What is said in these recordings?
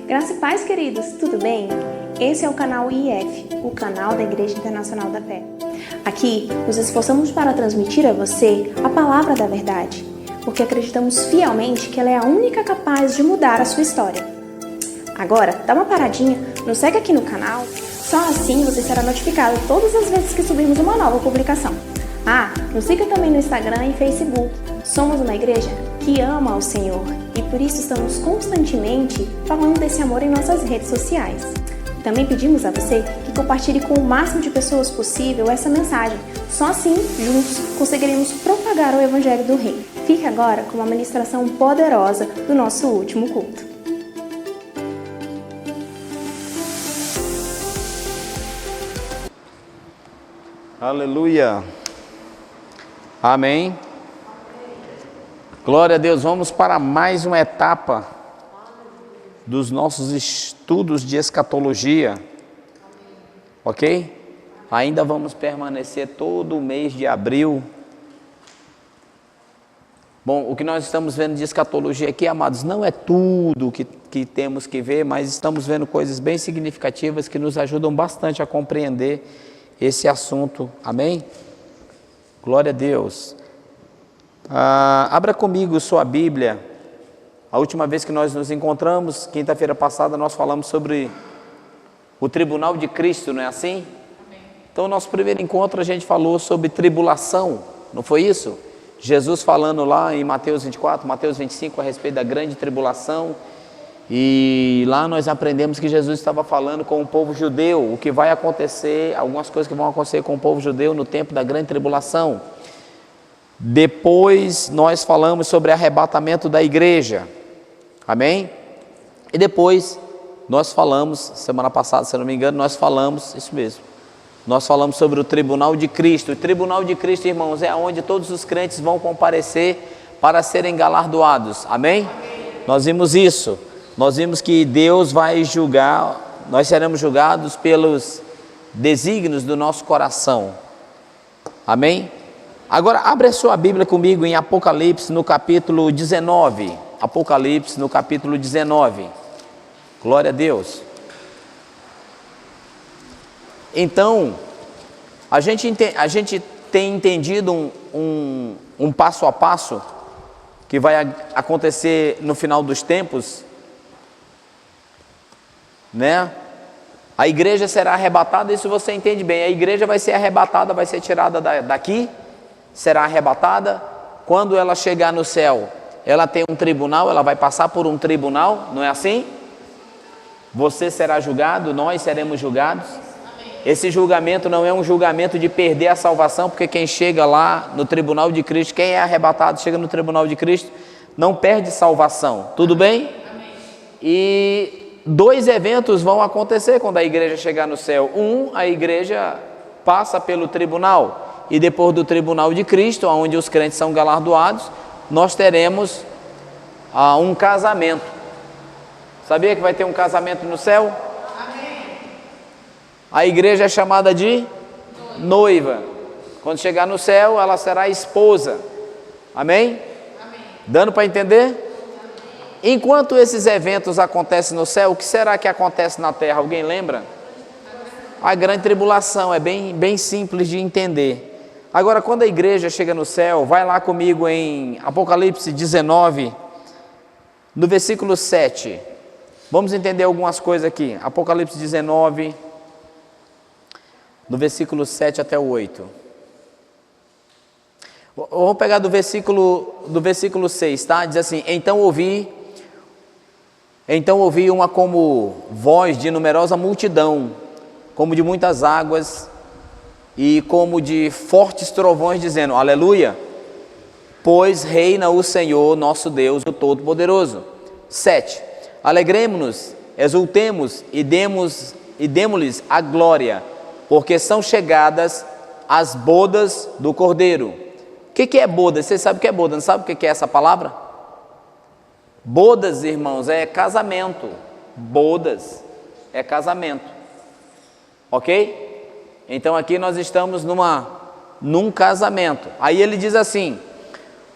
Graça e paz, queridos, tudo bem? Esse é o canal IF, o canal da Igreja Internacional da Fé. Aqui, nos esforçamos para transmitir a você a palavra da verdade, porque acreditamos fielmente que ela é a única capaz de mudar a sua história. Agora, dá uma paradinha, nos segue aqui no canal, só assim você será notificado todas as vezes que subirmos uma nova publicação. Nos siga também no Instagram e Facebook. Somos uma igreja que ama ao Senhor e por isso estamos constantemente falando desse amor em nossas redes sociais. Também pedimos a você que compartilhe com o máximo de pessoas possível essa mensagem. Só assim, juntos, conseguiremos propagar o Evangelho do Rei. Fique agora com uma ministração poderosa do nosso último culto. Aleluia. Amém. Glória a Deus. Vamos para mais uma etapa dos nossos estudos de escatologia. Ok? Ainda vamos permanecer todo o mês de abril. Bom, o que nós estamos vendo de escatologia aqui, amados, não é tudo que temos que ver, mas estamos vendo coisas bem significativas que nos ajudam bastante a compreender esse assunto. Amém? Glória a Deus. Abra comigo sua Bíblia. A última vez que nós nos encontramos, quinta-feira passada, nós falamos sobre o tribunal de Cristo, não é assim? Então, no nosso primeiro encontro, a gente falou sobre tribulação, não foi isso? Jesus falando lá em Mateus 24, Mateus 25, a respeito da grande tribulação. E lá nós aprendemos que Jesus estava falando com o povo judeu, o que vai acontecer, algumas coisas que vão acontecer com o povo judeu no tempo da grande tribulação. Depois nós falamos sobre arrebatamento da igreja, amém? E depois nós falamos, semana passada, se eu não me engano, nós falamos, isso mesmo, nós falamos sobre o tribunal de Cristo. O tribunal de Cristo, irmãos, é onde todos os crentes vão comparecer para serem galardoados, amém? Nós vimos isso. Nós vimos que Deus vai julgar, nós seremos julgados pelos desígnios do nosso coração. Amém? Agora, abre a sua Bíblia comigo em Apocalipse, no capítulo 19. Apocalipse, no capítulo 19. Glória a Deus. Então, a gente tem entendido um passo a passo que vai acontecer no final dos tempos, né? A igreja será arrebatada, isso você entende bem. A igreja vai ser arrebatada, vai ser tirada daqui, será arrebatada. Quando ela chegar no céu, ela tem um tribunal, ela vai passar por um tribunal, não é assim? Você será julgado, nós seremos julgados. Esse julgamento não é um julgamento de perder a salvação, porque quem chega lá no tribunal de Cristo, quem é arrebatado, chega no tribunal de Cristo, não perde salvação, tudo bem? E dois eventos vão acontecer quando a igreja chegar no céu. A igreja passa pelo tribunal, e depois do tribunal de Cristo, onde os crentes são galardoados, nós teremos um casamento. Sabia que vai ter um casamento no céu? Amém. A igreja é chamada de noiva. Quando chegar no céu, ela será esposa. Amém? Amém. Dando para entender? Enquanto esses eventos acontecem no céu, o que será que acontece na terra? Alguém lembra? A grande tribulação, é bem simples de entender. Agora, quando a igreja chega no céu, vai lá comigo em Apocalipse 19, no versículo 7. Vamos entender algumas coisas aqui. Apocalipse 19, no versículo 7 até o 8. Vamos pegar do versículo 6, tá? Diz assim: Então ouvi uma como voz de numerosa multidão, como de muitas águas e como de fortes trovões, dizendo: Aleluia, pois reina o Senhor nosso Deus, o Todo-Poderoso. 7. Alegremo-nos, exultemos e demo-lhes a glória, porque são chegadas as bodas do Cordeiro. O que é boda? Você sabe o que é boda? Não sabe o que é essa palavra? Bodas, irmãos, é casamento. Bodas é casamento. Ok? Então aqui nós estamos num casamento. Aí ele diz assim: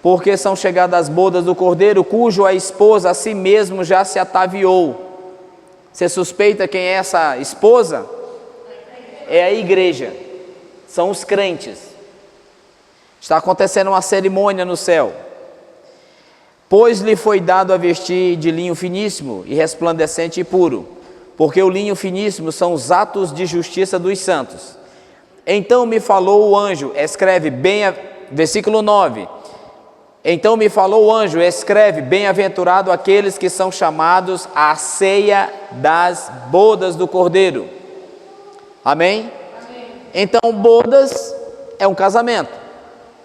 porque são chegadas as bodas do Cordeiro, cujo a esposa a si mesmo já se ataviou. Você suspeita quem é essa esposa? É a igreja, são os crentes. Está acontecendo uma cerimônia no céu. Pois lhe foi dado a vestir de linho finíssimo e resplandecente e puro, porque o linho finíssimo são os atos de justiça dos santos. Então me falou o anjo, escreve versículo 9. Então me falou o anjo, escreve, bem-aventurado aqueles que são chamados à ceia das bodas do Cordeiro. Amém? Amém. Então bodas é um casamento.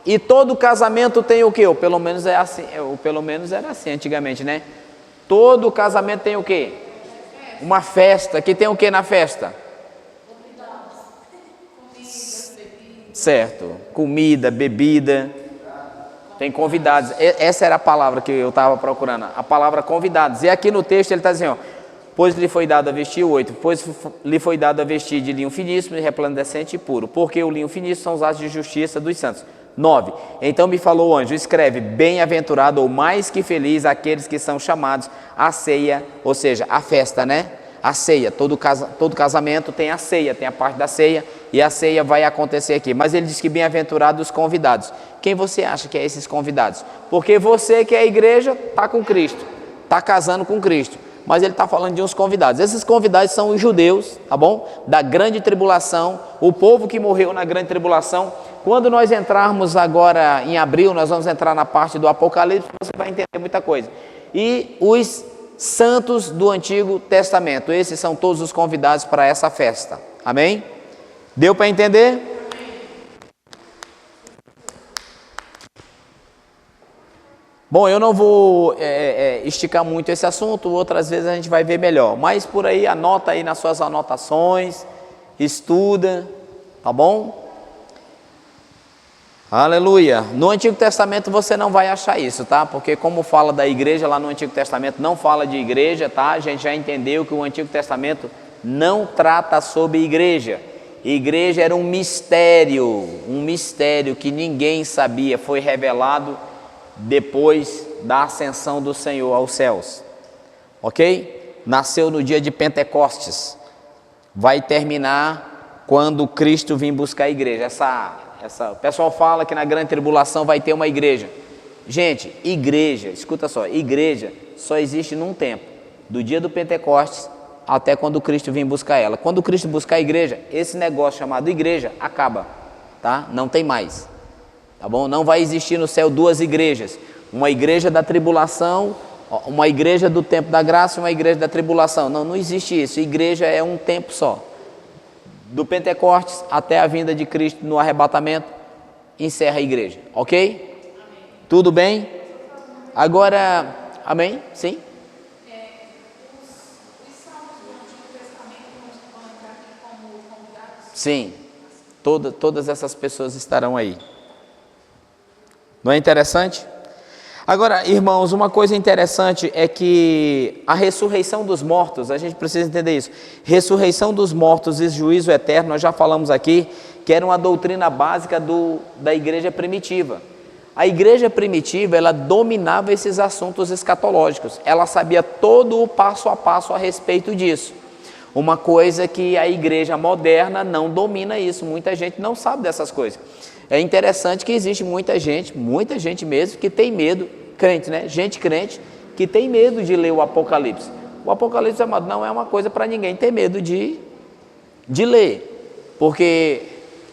E todo casamento tem o quê? Ou pelo menos é assim, pelo menos era assim antigamente, né? Todo casamento tem o quê? Uma festa. Que tem o quê na festa? Certo. Comida, bebida. Tem convidados. Essa era a palavra que eu estava procurando. A palavra convidados. E aqui no texto ele está dizendo, ó, pois lhe foi dado a vestir, 8, pois lhe foi dado a vestir de linho finíssimo, resplandecente e puro, porque o linho finíssimo são os atos de justiça dos santos. 9, então me falou o anjo, escreve, bem-aventurado ou mais que feliz aqueles que são chamados à ceia, ou seja, a festa, né? A ceia, todo casamento tem a ceia, tem a parte da ceia, e a ceia vai acontecer aqui. Mas ele diz que bem-aventurado os convidados. Quem você acha que é esses convidados? Porque você que é a igreja, está com Cristo, está casando com Cristo. Mas ele está falando de uns convidados. Esses convidados são os judeus, tá bom? Da grande tribulação, o povo que morreu na grande tribulação. Quando nós entrarmos agora em abril, nós vamos entrar na parte do Apocalipse, você vai entender muita coisa. E os santos do Antigo Testamento, esses são todos os convidados para essa festa. Amém? Deu para entender? Bom, eu não vou esticar muito esse assunto, outras vezes a gente vai ver melhor. Mas por aí, anota aí nas suas anotações, estuda, tá bom? Aleluia. No Antigo Testamento você não vai achar isso, tá? Porque como fala da igreja lá no Antigo Testamento, não fala de igreja, tá? A gente já entendeu que o Antigo Testamento não trata sobre igreja. Igreja era um mistério que ninguém sabia, foi revelado depois da ascensão do Senhor aos céus, ok? Nasceu no dia de Pentecostes, vai terminar quando Cristo vir buscar a igreja. O pessoal fala que na grande tribulação vai ter uma igreja. Gente, igreja, escuta só, igreja só existe num tempo, do dia do Pentecostes até quando Cristo vir buscar ela. Quando Cristo buscar a igreja, esse negócio chamado igreja acaba, tá? Não tem mais. Tá bom? Não vai existir no céu duas igrejas, uma igreja da tribulação, uma igreja do tempo da graça e uma igreja da tribulação. Não existe isso. Igreja é um tempo só. Do Pentecostes até a vinda de Cristo no arrebatamento, encerra a igreja. Ok? Amém. Tudo bem? Agora, amém? Sim? Os salmos do Antigo Testamento vão entrar aqui como convidados? Sim. Todas essas pessoas estarão aí. Não é interessante? Agora, irmãos, uma coisa interessante é que a ressurreição dos mortos, a gente precisa entender isso. Ressurreição dos mortos e juízo eterno, nós já falamos aqui, que era uma doutrina básica da igreja primitiva. A igreja primitiva, ela dominava esses assuntos escatológicos. Ela sabia todo o passo a passo a respeito disso. Uma coisa que a igreja moderna não domina isso. Muita gente não sabe dessas coisas. É interessante que existe muita gente mesmo, que tem medo, crente, né? Gente crente, que tem medo de ler o Apocalipse. O Apocalipse, amado, não é uma coisa para ninguém ter medo de ler, porque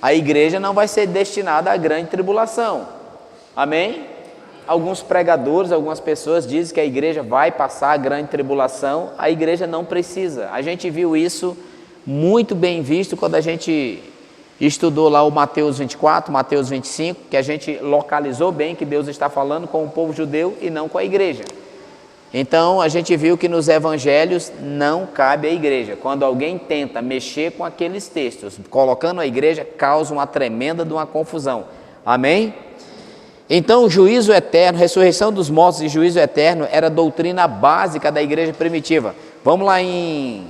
a igreja não vai ser destinada à grande tribulação. Amém? Alguns pregadores, algumas pessoas dizem que a igreja vai passar a grande tribulação. A igreja não precisa. A gente viu isso muito bem visto quando a gente estudou lá o Mateus 24, Mateus 25, que a gente localizou bem que Deus está falando com o povo judeu e não com a igreja. Então a gente viu que nos evangelhos não cabe a igreja. Quando alguém tenta mexer com aqueles textos, colocando a igreja, causa uma tremenda de uma confusão. Amém? Então o juízo eterno, ressurreição dos mortos e juízo eterno era a doutrina básica da igreja primitiva. Vamos lá em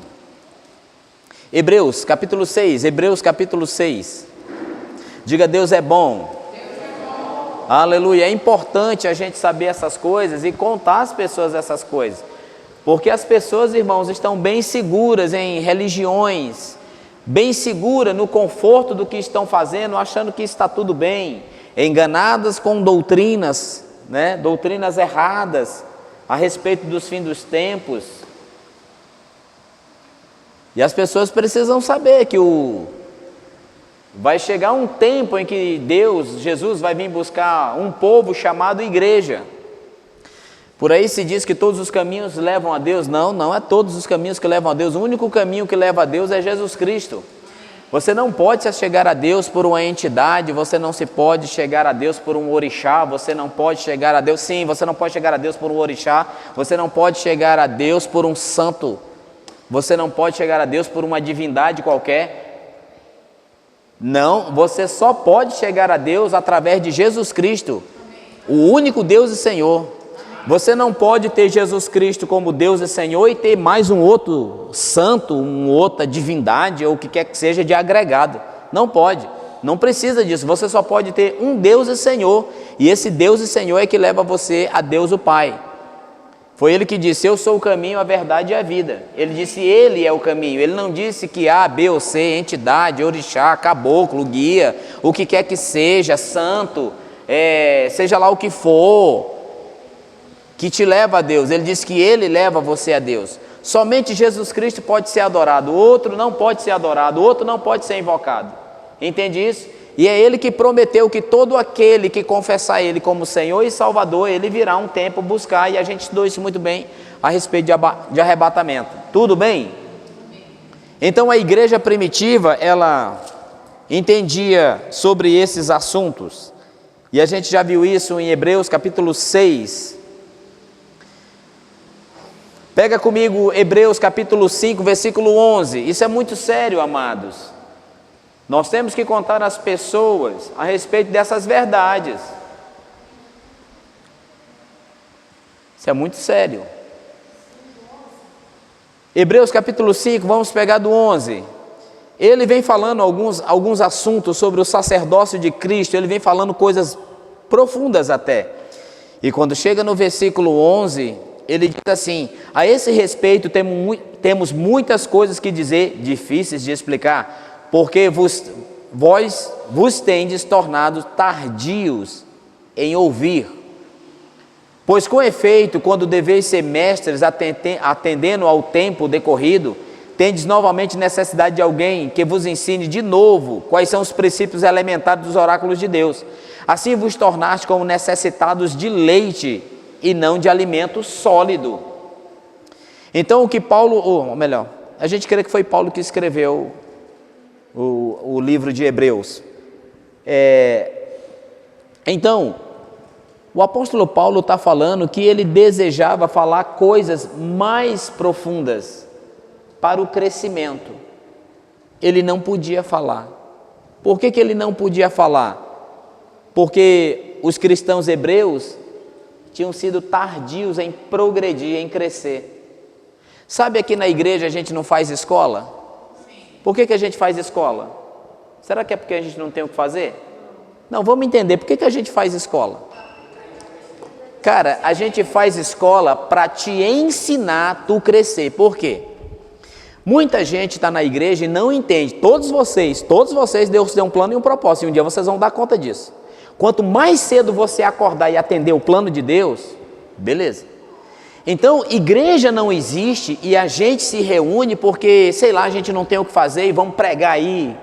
Hebreus capítulo 6, diga: Deus é bom. Aleluia. É importante a gente saber essas coisas e contar às pessoas essas coisas. Porque as pessoas, irmãos, estão bem seguras em religiões, bem seguras no conforto do que estão fazendo, achando que está tudo bem, enganadas com doutrinas, né? Doutrinas erradas a respeito dos fins dos tempos. E as pessoas precisam saber que vai chegar um tempo em que Jesus vai vir buscar um povo chamado igreja. Por aí se diz que todos os caminhos levam a Deus. Não, não é todos os caminhos que levam a Deus. O único caminho que leva a Deus é Jesus Cristo. Você não pode se chegar a Deus por uma entidade, você não se pode chegar a Deus por um orixá, você não pode chegar a Deus, sim, você não pode chegar a Deus por um orixá, você não pode chegar a Deus por um santo, você não pode chegar a Deus por uma divindade qualquer. Não, você só pode chegar a Deus através de Jesus Cristo, o único Deus e Senhor. Você não pode ter Jesus Cristo como Deus e Senhor e ter mais um outro santo, uma outra divindade ou o que quer que seja de agregado. Não pode, não precisa disso. Você só pode ter um Deus e Senhor, e esse Deus e Senhor é que leva você a Deus o Pai. Foi Ele que disse: eu sou o caminho, a verdade e a vida. Ele disse: Ele é o caminho. Ele não disse que A, B ou C, entidade, orixá, caboclo, guia, o que quer que seja, santo, seja lá o que for, que te leva a Deus. Ele diz que Ele leva você a Deus. Somente Jesus Cristo pode ser adorado, o outro não pode ser adorado, o outro não pode ser invocado. Entende isso? E é Ele que prometeu que todo aquele que confessar Ele como Senhor e Salvador, Ele virá um tempo buscar, e a gente estudou isso muito bem a respeito de arrebatamento. Tudo bem? Então a igreja primitiva, ela entendia sobre esses assuntos, e a gente já viu isso em Hebreus capítulo 6, Pega comigo Hebreus capítulo 5, versículo 11. Isso é muito sério, amados. Nós temos que contar às pessoas a respeito dessas verdades. Isso é muito sério. Hebreus capítulo 5, vamos pegar do 11. Ele vem falando alguns assuntos sobre o sacerdócio de Cristo, ele vem falando coisas profundas até. E quando chega no versículo 11, ele diz assim: a esse respeito temos muitas coisas que dizer, difíceis de explicar, porque vós vos tendes tornado tardios em ouvir. Pois com efeito, quando deveis ser mestres atendendo ao tempo decorrido, tendes novamente necessidade de alguém que vos ensine de novo quais são os princípios elementares dos oráculos de Deus. Assim vos tornaste como necessitados de leite e não de alimento sólido. Então o que Paulo, ou melhor, a gente crê que foi Paulo que escreveu o livro de Hebreus. Então, o apóstolo Paulo está falando que ele desejava falar coisas mais profundas para o crescimento. Ele não podia falar. Por que ele não podia falar? Porque os cristãos hebreus tinham sido tardios em progredir, em crescer. Sabe, aqui na igreja a gente não faz escola? Por que a gente faz escola? Será que é porque a gente não tem o que fazer? Não, vamos entender, por que a gente faz escola? Cara, a gente faz escola para te ensinar a tu crescer. Por quê? Muita gente está na igreja e não entende. Todos vocês, Deus deu um plano e um propósito, e um dia vocês vão dar conta disso. Quanto mais cedo você acordar e atender o plano de Deus, beleza. Então, igreja não existe e a gente se reúne porque, sei lá, a gente não tem o que fazer e vamos pregar aí,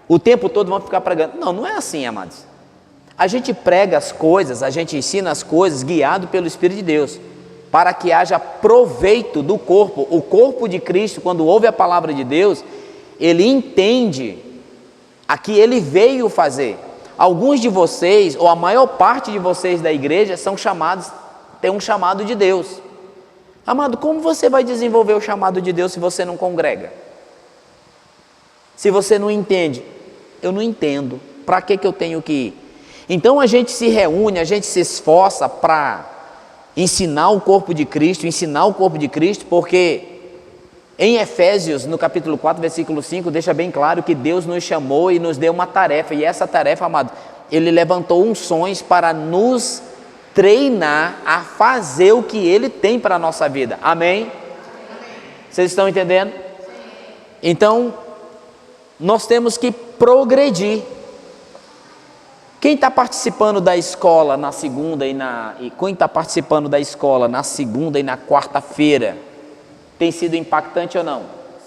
o tempo todo vamos ficar pregando. Não, não é assim, amados. A gente prega as coisas, a gente ensina as coisas guiado pelo Espírito de Deus, para que haja proveito do corpo. O corpo de Cristo, quando ouve a palavra de Deus, ele entende a que ele veio fazer. Alguns de vocês, ou a maior parte de vocês da igreja, são chamados, tem um chamado de Deus. Amado, como você vai desenvolver o chamado de Deus se você não congrega? Se você não entende? Eu não entendo. Para que eu tenho que ir? Então a gente se reúne, a gente se esforça para ensinar o corpo de Cristo, porque em Efésios, no capítulo 4, versículo 5, deixa bem claro que Deus nos chamou e nos deu uma tarefa, e essa tarefa, amado, Ele levantou unções para nos treinar a fazer o que Ele tem para a nossa vida, amém? Vocês estão entendendo? Então, nós temos que progredir. Quem está participando da escola na segunda quem está participando da escola na segunda e na quarta-feira, tem sido impactante ou não?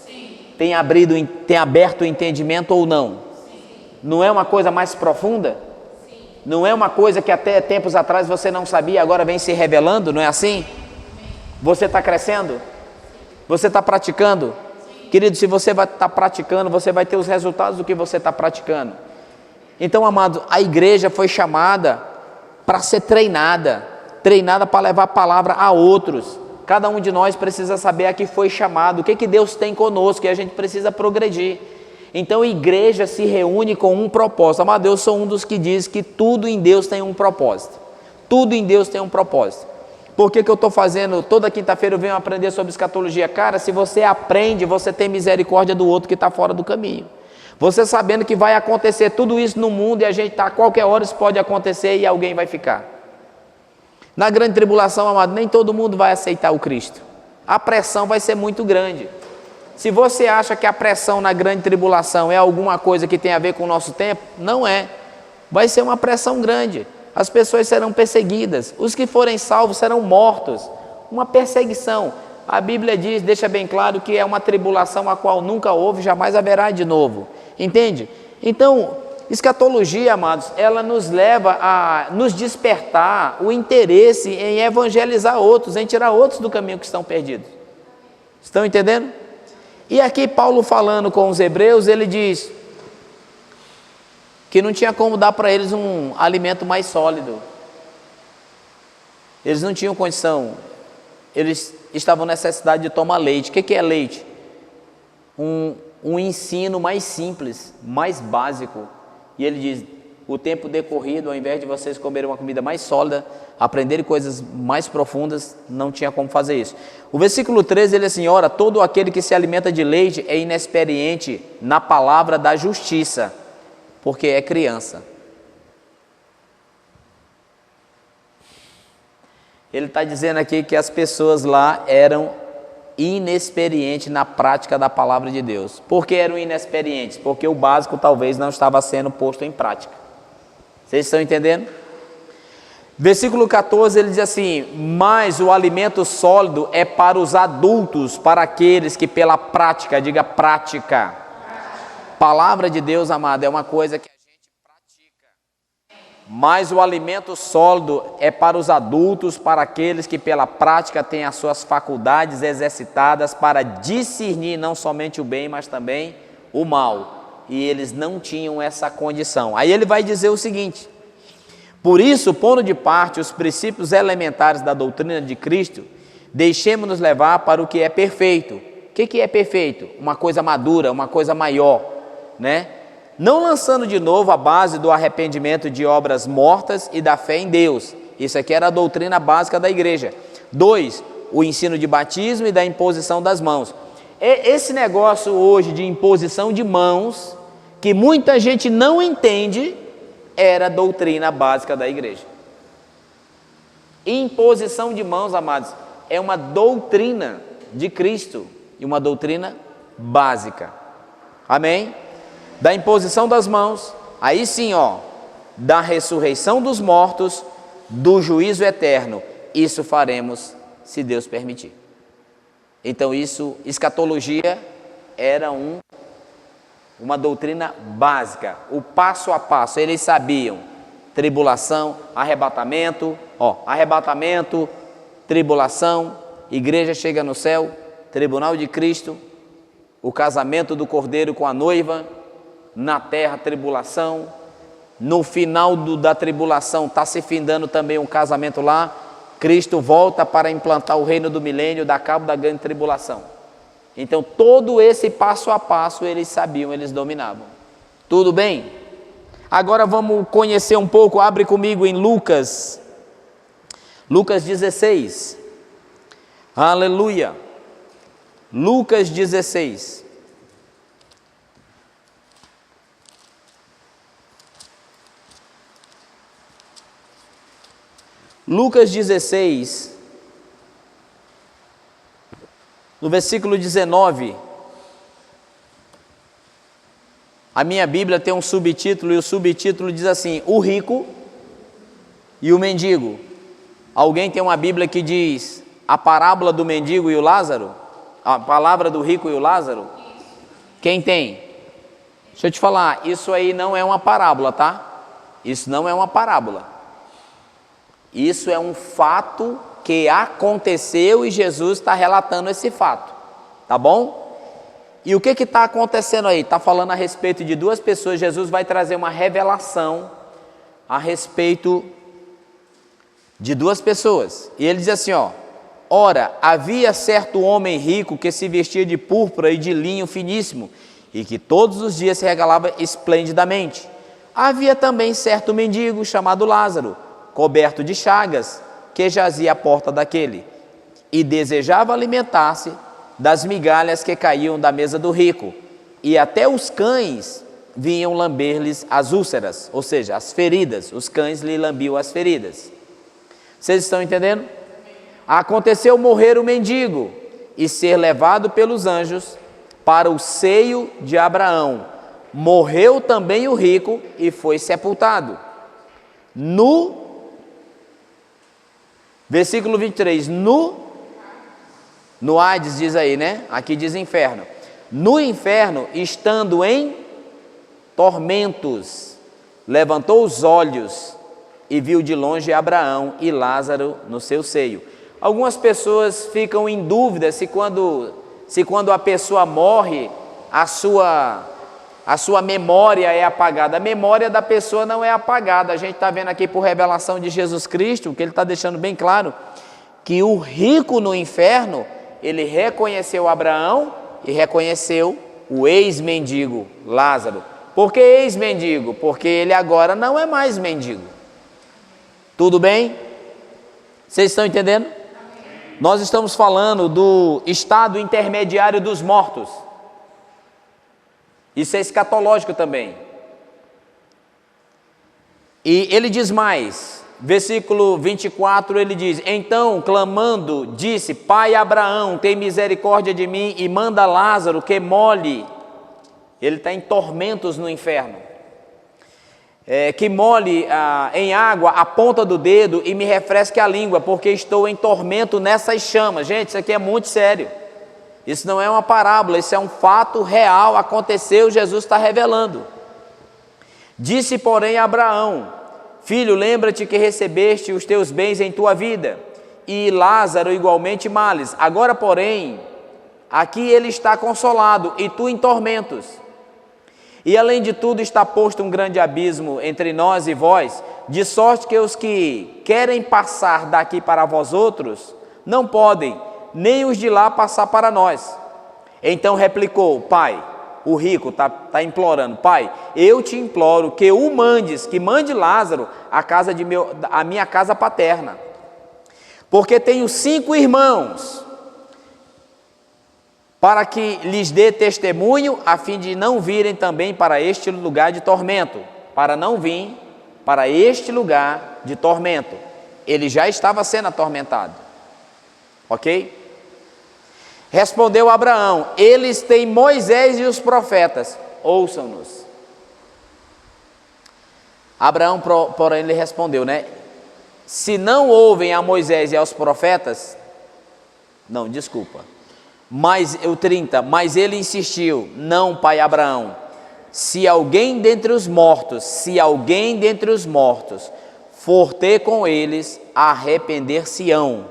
Sim. Tem aberto o entendimento ou não? Sim. Não é uma coisa mais profunda? Sim. Não é uma coisa que até tempos atrás você não sabia, agora vem se revelando, não é assim? Você está crescendo? Você está praticando? Querido, se você vai estar praticando, você vai ter os resultados do que você está praticando. Então, amado, a igreja foi chamada para ser treinada para levar a palavra a outros. Cada um de nós precisa saber a que foi chamado, o que Deus tem conosco, e a gente precisa progredir. Então, a igreja se reúne com um propósito. Amado, eu sou um dos que diz que tudo em Deus tem um propósito. Tudo em Deus tem um propósito. Por que eu estou fazendo? Toda quinta-feira eu venho aprender sobre escatologia. Cara, se você aprende, você tem misericórdia do outro que está fora do caminho. Você sabendo que vai acontecer tudo isso no mundo e a gente está a qualquer hora, isso pode acontecer e alguém vai ficar. Na grande tribulação, amado, nem todo mundo vai aceitar o Cristo. A pressão vai ser muito grande. Se você acha que a pressão na grande tribulação é alguma coisa que tem a ver com o nosso tempo, não é. Vai ser uma pressão grande. As pessoas serão perseguidas. Os que forem salvos serão mortos. Uma perseguição. A Bíblia diz, deixa bem claro que é uma tribulação a qual nunca houve, jamais haverá de novo. Entende? Então, escatologia, amados, ela nos leva a nos despertar o interesse em evangelizar outros, em tirar outros do caminho que estão perdidos. Estão entendendo? E aqui Paulo falando com os hebreus, ele diz que não tinha como dar para eles um alimento mais sólido. Eles não tinham condição. Eles estavam necessidade de tomar leite. O que é leite? Um ensino mais simples, mais básico. E ele diz, o tempo decorrido, ao invés de vocês comerem uma comida mais sólida, aprenderem coisas mais profundas, não tinha como fazer isso. O versículo 13, ele assim, ora, todo aquele que se alimenta de leite é inexperiente na palavra da justiça, porque é criança. Ele está dizendo aqui que as pessoas lá eram inexperientes na prática da palavra de Deus. Por que eram inexperientes? Porque o básico talvez não estava sendo posto em prática. Vocês estão entendendo? Versículo 14, ele diz assim, mas o alimento sólido é para os adultos, para aqueles que pela prática, diga prática. Palavra de Deus, amado, é uma coisa que a gente pratica. Mas o alimento sólido é para os adultos, para aqueles que pela prática têm as suas faculdades exercitadas para discernir não somente o bem, mas também o mal. E eles não tinham essa condição. Aí ele vai dizer o seguinte, por isso, pondo de parte os princípios elementares da doutrina de Cristo, deixemos-nos levar para o que é perfeito. O que é perfeito? Uma coisa madura, uma coisa maior, né? Não lançando de novo a base do arrependimento de obras mortas e da fé em Deus. Isso aqui era a doutrina básica da igreja. 2, o ensino de batismo e da imposição das mãos. Esse negócio hoje de imposição de mãos, que muita gente não entende, era a doutrina básica da igreja. Imposição de mãos, amados, é uma doutrina de Cristo e uma doutrina básica. Amém? Da imposição das mãos, aí sim, da ressurreição dos mortos, do juízo eterno. Isso faremos, se Deus permitir. Então isso, escatologia, era uma doutrina básica, o passo a passo. Eles sabiam, tribulação, arrebatamento, tribulação, igreja chega no céu, tribunal de Cristo, o casamento do Cordeiro com a noiva, na terra tribulação, no final da tribulação está se findando também um casamento lá, Cristo volta para implantar o reino do milênio, dá cabo da grande tribulação. Então todo esse passo a passo eles sabiam, eles dominavam. Tudo bem? Agora vamos conhecer um pouco, abre comigo em Lucas 16, aleluia, Lucas 16. Lucas 16, no versículo 19, a minha Bíblia tem um subtítulo, e o subtítulo diz assim: o rico e o mendigo. Alguém tem uma Bíblia que diz a parábola do mendigo e o Lázaro? A palavra do rico e o Lázaro? Quem tem? Deixa eu te falar, isso aí não é uma parábola, tá? Isso não é uma parábola. Isso é um fato que aconteceu e Jesus está relatando esse fato, tá bom? E o que está acontecendo aí? Está falando a respeito de duas pessoas. Jesus vai trazer uma revelação a respeito de duas pessoas. E ele diz assim, ó: ora, havia certo homem rico que se vestia de púrpura e de linho finíssimo, e que todos os dias se regalava esplendidamente. Havia também certo mendigo chamado Lázaro, coberto de chagas, que jazia à porta daquele, e desejava alimentar-se das migalhas que caíam da mesa do rico, e até os cães vinham lamber-lhes as úlceras, ou seja, as feridas. Os cães lhe lambiam as feridas. Vocês estão entendendo? Aconteceu morrer o mendigo e ser levado pelos anjos para o seio de Abraão. Morreu também o rico e foi sepultado. No versículo 23, no Hades diz aí, né? Aqui diz inferno. No inferno, estando em tormentos, levantou os olhos e viu de longe Abraão e Lázaro no seu seio. Algumas pessoas ficam em dúvida se quando a pessoa morre, a sua memória é apagada. A memória da pessoa não é apagada. A gente está vendo aqui por revelação de Jesus Cristo, que ele está deixando bem claro, que o rico no inferno, ele reconheceu Abraão e reconheceu o ex-mendigo Lázaro. Por que ex-mendigo? Porque ele agora não é mais mendigo. Tudo bem? Vocês estão entendendo? Nós estamos falando do estado intermediário dos mortos. Isso é escatológico também. E ele diz mais, versículo 24, ele diz: então, clamando, disse: Pai Abraão, tem misericórdia de mim e manda Lázaro que molhe. Ele está em tormentos no inferno. Que molhe em água a ponta do dedo e me refresque a língua, porque estou em tormento nessas chamas. Gente, isso aqui é muito sério. Isso não é uma parábola, isso é um fato real, aconteceu, Jesus está revelando. Disse, porém, a Abraão: filho, lembra-te que recebeste os teus bens em tua vida, e Lázaro igualmente males. Agora, porém, aqui ele está consolado, e tu em tormentos. E além de tudo está posto um grande abismo entre nós e vós, de sorte que os que querem passar daqui para vós outros, não podem, nem os de lá passar para nós. Então replicou: pai, o rico está implorando: pai, eu te imploro que o mandes, que mande Lázaro à minha casa paterna, porque tenho 5 irmãos, para que lhes dê testemunho, a fim de não virem também para este lugar de tormento. Para não vir para este lugar de tormento. Ele já estava sendo atormentado. Ok? Respondeu Abraão: eles têm Moisés e os profetas, ouçam-nos. Abraão, porém, lhe respondeu, né? Se não ouvem a Moisés e aos profetas, não, desculpa. Mas ele insistiu: não, pai Abraão, se alguém dentre os mortos for ter com eles, arrepender-se-ão.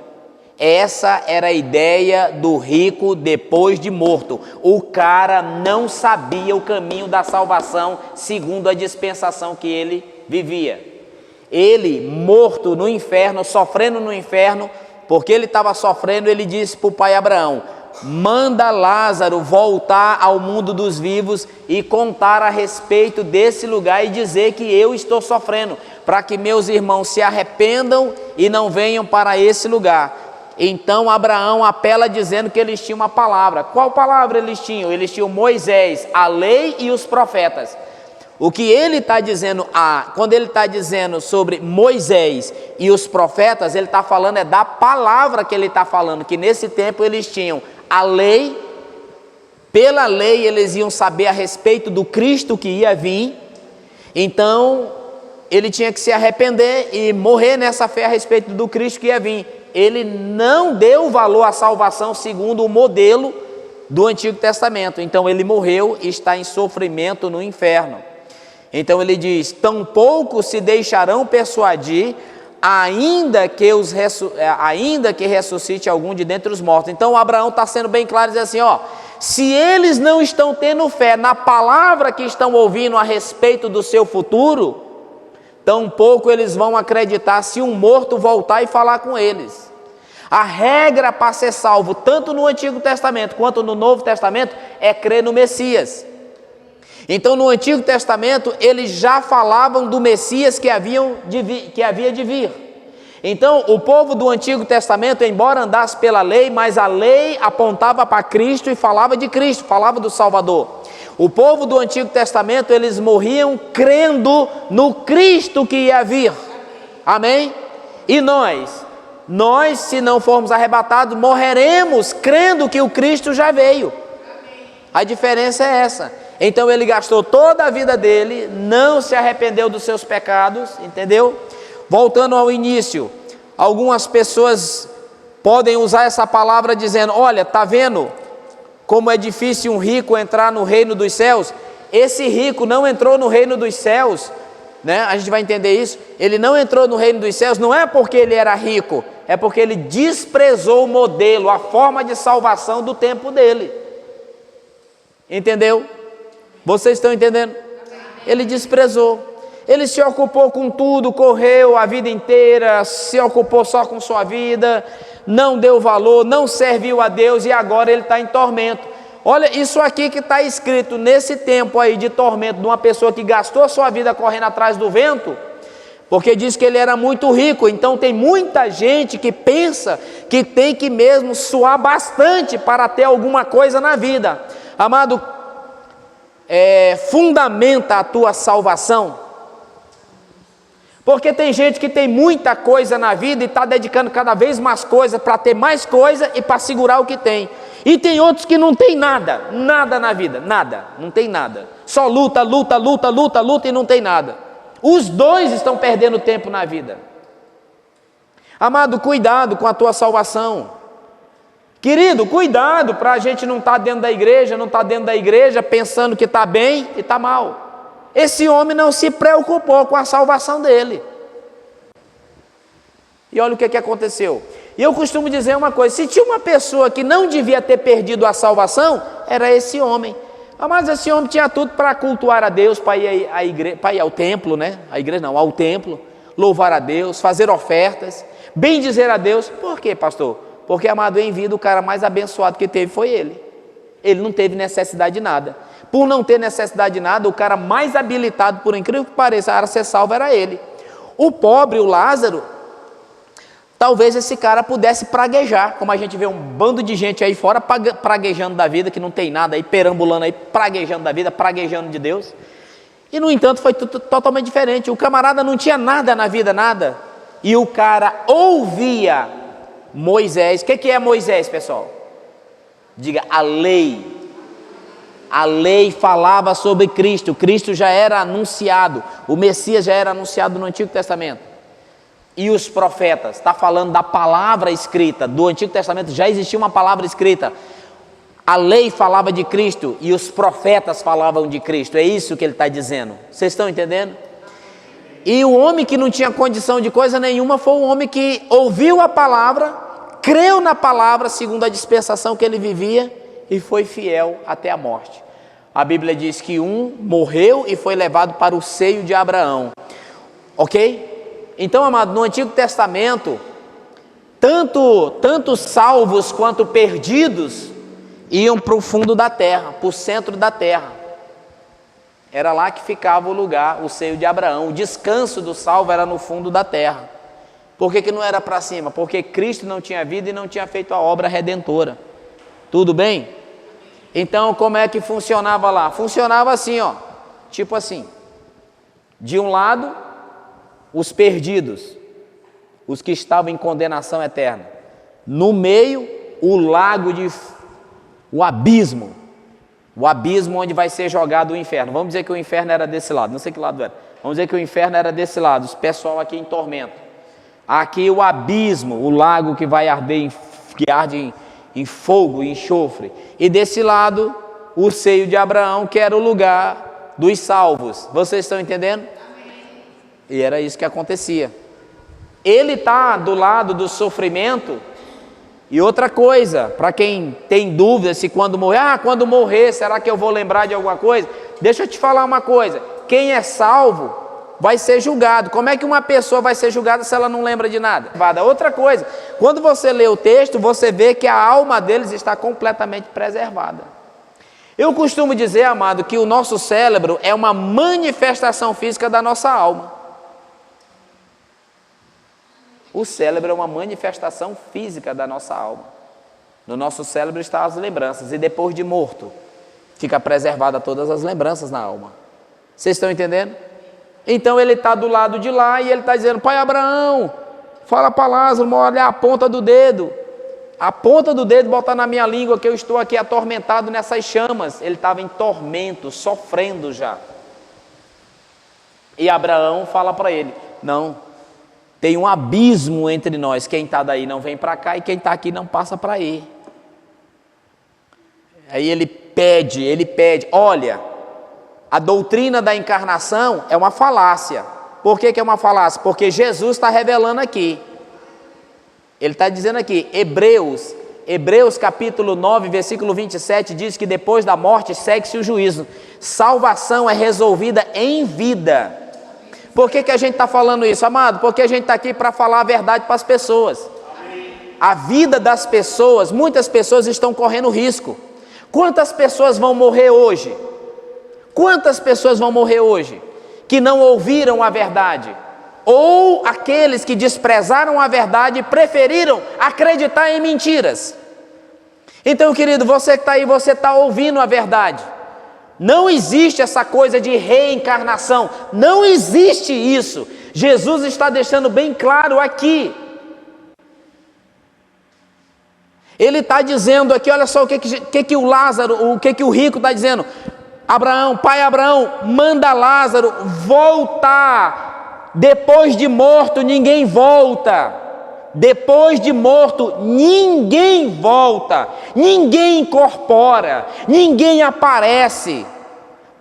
Essa era a ideia do rico depois de morto. O cara não sabia o caminho da salvação segundo a dispensação que ele vivia. Ele, morto no inferno, sofrendo no inferno, porque ele estava sofrendo, ele disse para o pai Abraão: manda Lázaro voltar ao mundo dos vivos e contar a respeito desse lugar e dizer que eu estou sofrendo, para que meus irmãos se arrependam e não venham para esse lugar. Então Abraão apela dizendo que eles tinham uma palavra. Qual palavra eles tinham? Eles tinham Moisés, a lei e os profetas. O que ele está dizendo, quando ele está dizendo sobre Moisés e os profetas, ele está falando da palavra que ele está falando, que nesse tempo eles tinham A lei, pela lei eles iam saber a respeito do Cristo que ia vir, então ele tinha que se arrepender e morrer nessa fé a respeito do Cristo que ia vir. Ele não deu valor à salvação segundo o modelo do Antigo Testamento, então ele morreu e está em sofrimento no inferno. Então ele diz: tampouco se deixarão persuadir, ainda que ressuscite algum de dentre os mortos. Então Abraão está sendo bem claro, diz assim, se eles não estão tendo fé na palavra que estão ouvindo a respeito do seu futuro, tampouco eles vão acreditar se um morto voltar e falar com eles. A regra para ser salvo, tanto no Antigo Testamento quanto no Novo Testamento, é crer no Messias. Então no Antigo Testamento eles já falavam do Messias que havia de vir. Então o povo do Antigo Testamento, embora andasse pela lei, mas a lei apontava para Cristo e falava de Cristo, falava do Salvador. O povo do Antigo Testamento, eles morriam crendo no Cristo que ia vir. Amém? E nós, se não formos arrebatados, morreremos crendo que o Cristo já veio. A diferença é essa. Então ele gastou toda a vida dele, não se arrependeu dos seus pecados, entendeu? Voltando ao início, algumas pessoas podem usar essa palavra dizendo: olha, está vendo como é difícil um rico entrar no reino dos céus? Esse rico não entrou no reino dos céus, né? A gente vai entender isso. Ele não entrou no reino dos céus, não é porque ele era rico, é porque ele desprezou o modelo, a forma de salvação do tempo dele. Entendeu? Vocês estão entendendo? Ele desprezou. Ele se ocupou com tudo, correu a vida inteira, se ocupou só com sua vida, não deu valor, não serviu a Deus e agora ele está em tormento. Olha, isso aqui que está escrito nesse tempo aí de tormento de uma pessoa que gastou a sua vida correndo atrás do vento, porque diz que ele era muito rico. Então tem muita gente que pensa que tem que mesmo suar bastante para ter alguma coisa na vida. Amado, fundamenta a tua salvação. Porque tem gente que tem muita coisa na vida e está dedicando cada vez mais coisa para ter mais coisa e para segurar o que tem. E tem outros que não tem nada na vida, nada, não tem nada. Só luta e não tem nada. Os dois estão perdendo tempo na vida. Amado, cuidado com a tua salvação. Querido, cuidado para a gente não estar dentro da igreja, pensando que está bem e está mal. Esse homem não se preocupou com a salvação dele. E olha o que aconteceu. E eu costumo dizer uma coisa: se tinha uma pessoa que não devia ter perdido a salvação, era esse homem. Mas esse homem tinha tudo para cultuar a Deus, para ir à igreja, para ir ao templo, né? A igreja não, ao templo, louvar a Deus, fazer ofertas, bem dizer a Deus. Por quê, pastor? Porque, amado, em vida o cara mais abençoado que teve foi ele. Ele não teve necessidade de nada. Por não ter necessidade de nada, o cara mais habilitado, por incrível que pareça, a ser salvo era ele. O pobre, o Lázaro, talvez esse cara pudesse praguejar, como a gente vê um bando de gente aí fora praguejando da vida, que não tem nada aí, perambulando aí, praguejando da vida, praguejando de Deus. E no entanto foi totalmente diferente. O camarada não tinha nada na vida, nada. E o cara ouvia Moisés. O que é Moisés, pessoal? Diga, a lei. A lei falava sobre Cristo. Cristo já era anunciado. O Messias já era anunciado no Antigo Testamento. E os profetas, está falando da palavra escrita. Do Antigo Testamento já existia uma palavra escrita. A lei falava de Cristo e os profetas falavam de Cristo. É isso que ele está dizendo. Vocês estão entendendo? E o homem que não tinha condição de coisa nenhuma foi o homem que ouviu a palavra, creu na palavra segundo a dispensação que ele vivia e foi fiel até a morte. A Bíblia diz que um morreu e foi levado para o seio de Abraão. Ok? Então, amado, no Antigo Testamento, tanto salvos quanto perdidos iam para o fundo da terra, para o centro da terra. Era lá que ficava o lugar, o seio de Abraão. O descanso do salvo era no fundo da terra. Por que não era para cima? Porque Cristo não tinha vida e não tinha feito a obra redentora. Tudo bem? Então, como é que funcionava lá? Funcionava assim, ó, tipo assim. De um lado, os perdidos, os que estavam em condenação eterna. No meio, o lago o abismo onde vai ser jogado o inferno. Vamos dizer que o inferno era desse lado, não sei que lado era. Vamos dizer que o inferno era desse lado, o pessoal aqui em tormento. Aqui o abismo, o lago que vai arder, que arde em fogo, em enxofre. E desse lado, o seio de Abraão, que era o lugar dos salvos. Vocês estão entendendo? E era isso que acontecia. Ele está do lado do sofrimento. E outra coisa, para quem tem dúvida se quando morrer, será que eu vou lembrar de alguma coisa? Deixa eu te falar uma coisa, quem é salvo vai ser julgado. Como é que uma pessoa vai ser julgada se ela não lembra de nada? Outra coisa, quando você lê o texto, você vê que a alma deles está completamente preservada. Eu costumo dizer, amado, que o nosso cérebro é uma manifestação física da nossa alma. O cérebro é uma manifestação física da nossa alma. No nosso cérebro estão as lembranças, e depois de morto, fica preservada todas as lembranças na alma. Vocês estão entendendo? Então ele está do lado de lá e ele está dizendo: pai Abraão, fala para Lázaro, olha a ponta do dedo, bota na minha língua que eu estou aqui atormentado nessas chamas. Ele estava em tormento, sofrendo já. E Abraão fala para ele: não, tem um abismo entre nós, quem está daí não vem para cá e quem está aqui não passa para aí. Aí ele pede, olha, a doutrina da encarnação é uma falácia. Por que é uma falácia? Porque Jesus está revelando aqui. Ele está dizendo aqui, Hebreus capítulo 9, versículo 27, diz que depois da morte segue-se o juízo. Salvação é resolvida em vida. Por que a gente está falando isso, amado? Porque a gente está aqui para falar a verdade para as pessoas. A vida das pessoas, muitas pessoas estão correndo risco. Quantas pessoas vão morrer hoje? Quantas pessoas vão morrer hoje que não ouviram a verdade? Ou aqueles que desprezaram a verdade e preferiram acreditar em mentiras? Então, querido, você que está aí, você está ouvindo a verdade. Não existe essa coisa de reencarnação, não existe isso. Jesus está deixando bem claro aqui. Ele está dizendo aqui, olha só o que o Lázaro, o que o rico está dizendo. Abraão, pai Abraão, manda Lázaro voltar. Depois de morto ninguém volta. Depois de morto ninguém volta, ninguém incorpora, ninguém aparece.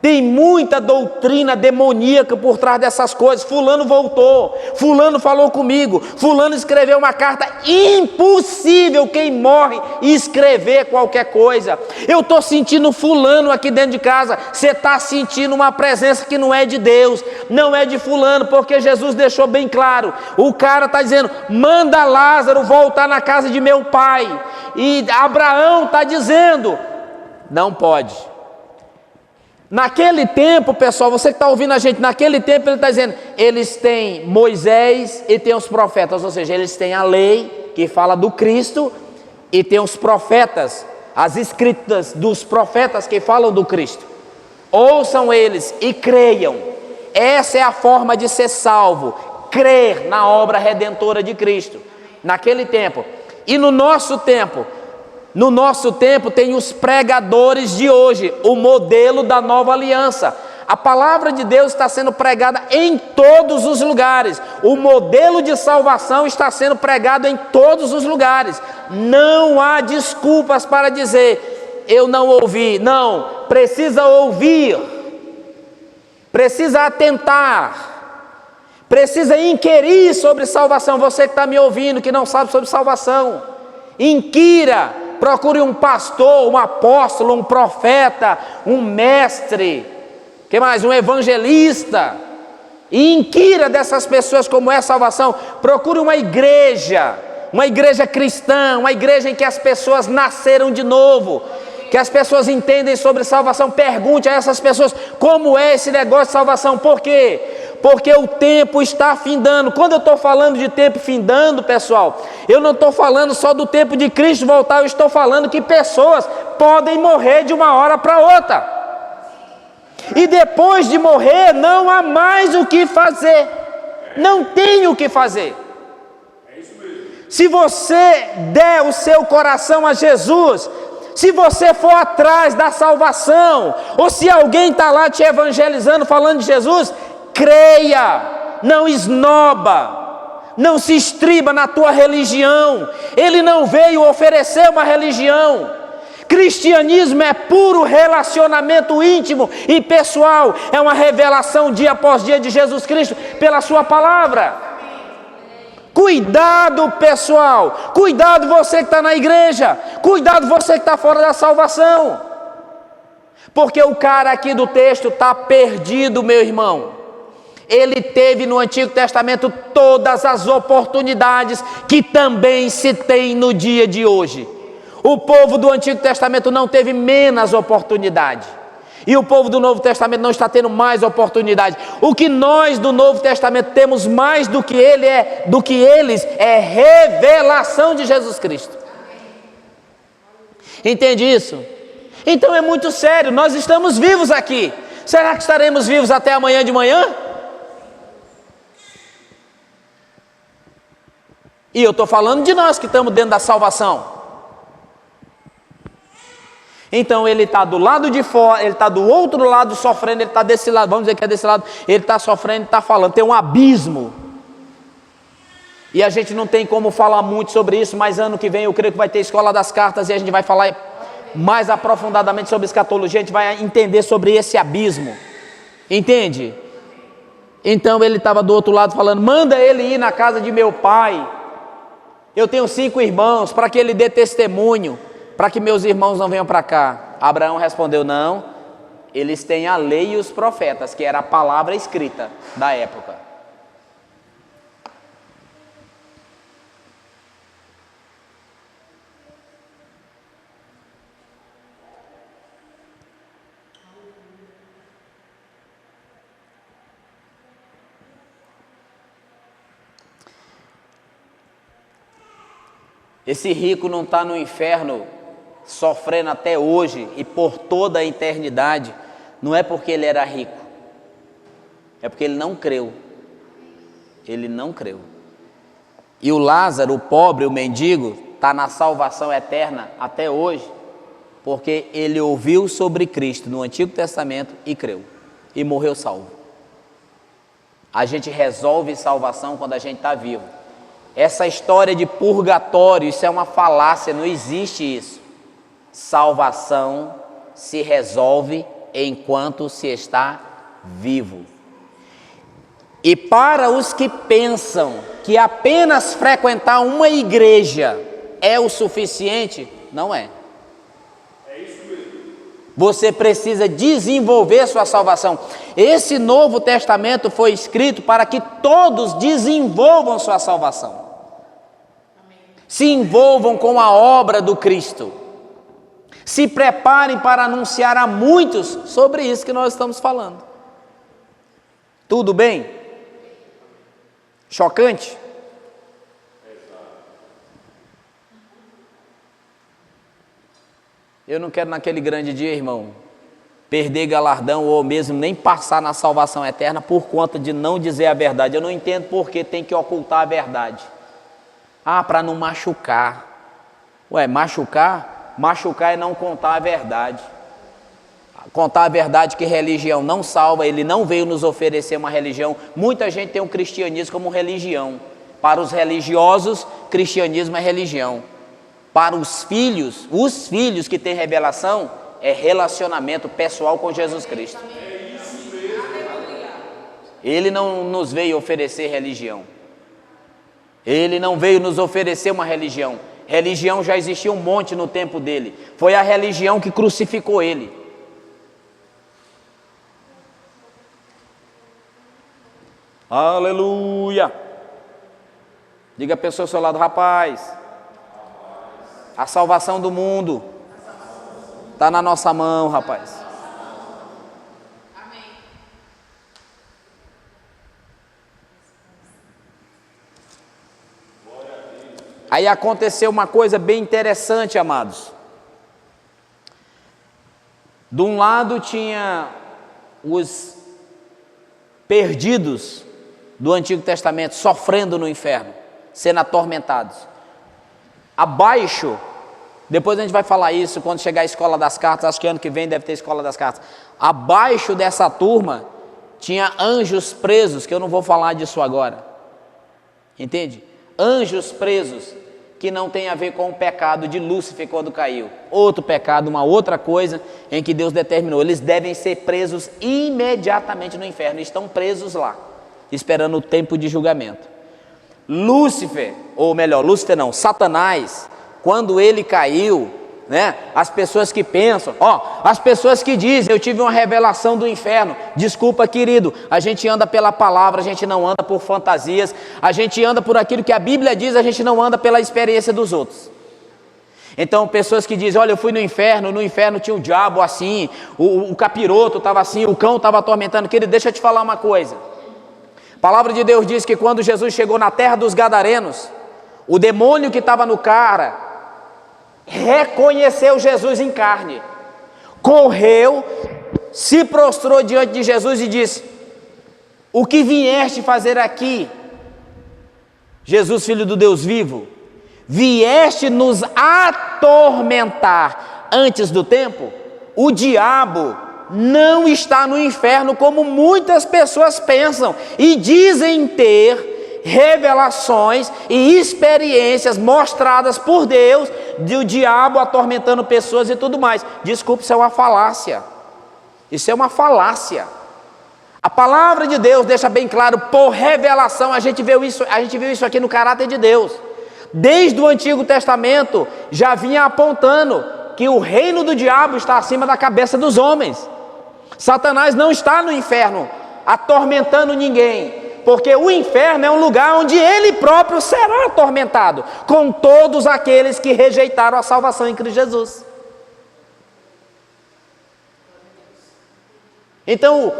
Tem muita doutrina demoníaca por trás dessas coisas. Fulano voltou, fulano falou comigo, fulano escreveu uma carta. Impossível quem morre escrever qualquer coisa. Eu estou sentindo fulano aqui dentro de casa. Você está sentindo uma presença que não é de Deus, não é de fulano, porque Jesus deixou bem claro. O cara está dizendo: manda Lázaro voltar na casa de meu pai. E Abraão está dizendo: não pode. Naquele tempo, pessoal, você que está ouvindo a gente, naquele tempo ele está dizendo, eles têm Moisés e tem os profetas, ou seja, eles têm a lei que fala do Cristo e tem os profetas, as escritas dos profetas que falam do Cristo. Ouçam eles e creiam. Essa é a forma de ser salvo, crer na obra redentora de Cristo. Naquele tempo. E no nosso tempo tem os pregadores de hoje, o modelo da nova aliança. A palavra de Deus está sendo pregada em todos os lugares. O modelo de salvação está sendo pregado em todos os lugares. Não há desculpas para dizer, eu não ouvi. Não, precisa ouvir, precisa atentar, precisa inquirir sobre salvação. Você que está me ouvindo, que não sabe sobre salvação, inquira. Procure um pastor, um apóstolo, um profeta, um mestre, que mais? Um evangelista, e inquira dessas pessoas como é a salvação. Procure uma igreja cristã, uma igreja em que as pessoas nasceram de novo, que as pessoas entendem sobre salvação. Pergunte a essas pessoas como é esse negócio de salvação. Por quê? Porque o tempo está findando. Quando eu estou falando de tempo findando, pessoal, eu não estou falando só do tempo de Cristo voltar, eu estou falando que pessoas podem morrer de uma hora para outra. E depois de morrer, não há mais o que fazer. Não tem o que fazer. Se você der o seu coração a Jesus, Se você for atrás da salvação, ou se alguém está lá te evangelizando, falando de Jesus, creia, não esnoba, não se estriba na tua religião. Ele não veio oferecer uma religião. Cristianismo é puro relacionamento íntimo e pessoal, é uma revelação dia após dia de Jesus Cristo pela sua palavra. Cuidado, pessoal, cuidado você que está na igreja, cuidado você que está fora da salvação, porque o cara aqui do texto está perdido, meu irmão. Ele teve no Antigo Testamento todas as oportunidades que também se tem no dia de hoje. O povo do Antigo Testamento não teve menos oportunidade. E o povo do Novo Testamento não está tendo mais oportunidade. O que nós do Novo Testamento temos mais do que eles é revelação de Jesus Cristo. Entende isso? Então é muito sério, nós estamos vivos aqui. Será que estaremos vivos até amanhã de manhã? E eu estou falando de nós que estamos dentro da salvação. Então ele está do lado de fora, ele está do outro lado sofrendo, ele está desse lado, vamos dizer que é desse lado, ele está sofrendo, está falando, tem um abismo. E a gente não tem como falar muito sobre isso, mas ano que vem eu creio que vai ter Escola das Cartas e a gente vai falar mais aprofundadamente sobre escatologia, a gente vai entender sobre esse abismo, entende? Então ele estava do outro lado falando, manda ele ir na casa de meu pai, eu tenho 5 irmãos, para que ele dê testemunho, para que meus irmãos não venham para cá. Abraão respondeu, não, eles têm a lei e os profetas, que era a palavra escrita da época. Esse rico não está no inferno sofrendo até hoje e por toda a eternidade, não é porque ele era rico, é porque ele não creu. Ele não creu. E o Lázaro, o pobre, o mendigo, está na salvação eterna até hoje, porque ele ouviu sobre Cristo no Antigo Testamento e creu, e morreu salvo. A gente resolve salvação quando a gente está vivo. Essa história de purgatório, isso é uma falácia, não existe isso. Salvação se resolve enquanto se está vivo. E para os que pensam que apenas frequentar uma igreja é o suficiente, não é. É isso mesmo. Você precisa desenvolver sua salvação. Esse Novo Testamento foi escrito para que todos desenvolvam sua salvação. Se envolvam com a obra do Cristo. Se preparem para anunciar a muitos sobre isso que nós estamos falando. Tudo bem? Chocante? Eu não quero naquele grande dia, irmão, perder galardão ou mesmo nem passar na salvação eterna por conta de não dizer a verdade. Eu não entendo por que tem que ocultar a verdade. Ah, para não machucar. Ué, machucar? Machucar é não contar a verdade. Contar a verdade que religião não salva, ele não veio nos oferecer uma religião. Muita gente tem o cristianismo como religião. Para os religiosos, cristianismo é religião. Para os filhos que têm revelação, é relacionamento pessoal com Jesus Cristo. Ele não nos veio oferecer religião. Ele não veio nos oferecer uma religião. Religião já existia um monte no tempo dele. Foi a religião que crucificou ele. Aleluia! Diga a pessoa ao seu lado, rapaz, a salvação do mundo está na nossa mão, rapaz. Aí aconteceu uma coisa bem interessante, amados. De um lado tinha os perdidos do Antigo Testamento sofrendo no inferno, sendo atormentados. Abaixo Depois a gente vai falar isso quando chegar a escola das cartas. Acho que ano que vem deve ter escola das cartas. Abaixo dessa turma tinha anjos presos, que eu não vou falar disso agora. Entende? Anjos presos, que não tem a ver com o pecado de Lúcifer quando caiu. Outro pecado, uma outra coisa em que Deus determinou. Eles devem ser presos imediatamente no inferno. Estão presos lá, esperando o tempo de julgamento. Lúcifer, ou melhor, Lúcifer não, Satanás, quando ele caiu, né? As pessoas que pensam, as pessoas que dizem, eu tive uma revelação do inferno. Desculpa, querido, a gente anda pela palavra, a gente não anda por fantasias, a gente anda por aquilo que a Bíblia diz, a gente não anda pela experiência dos outros. Então, pessoas que dizem, olha, eu fui no inferno tinha o diabo assim, o capiroto estava assim, o cão estava atormentando. Querido, deixa eu te falar uma coisa. A palavra de Deus diz que quando Jesus chegou na terra dos Gadarenos, o demônio que estava no cara reconheceu Jesus em carne, correu, se prostrou diante de Jesus e disse: o que vieste fazer aqui, Jesus, filho do Deus vivo? Vieste nos atormentar antes do tempo? O diabo não está no inferno como muitas pessoas pensam e dizem ter revelações e experiências mostradas por Deus do diabo atormentando pessoas e tudo mais. Desculpe, isso é uma falácia. Isso é uma falácia. A palavra de Deus deixa bem claro, por revelação. A gente viu isso aqui no caráter de Deus. Desde o Antigo Testamento já vinha apontando que o reino do diabo está acima da cabeça dos homens. Satanás não está no inferno atormentando ninguém, porque o inferno é um lugar onde ele próprio será atormentado, com todos aqueles que rejeitaram a salvação em Cristo Jesus. Então,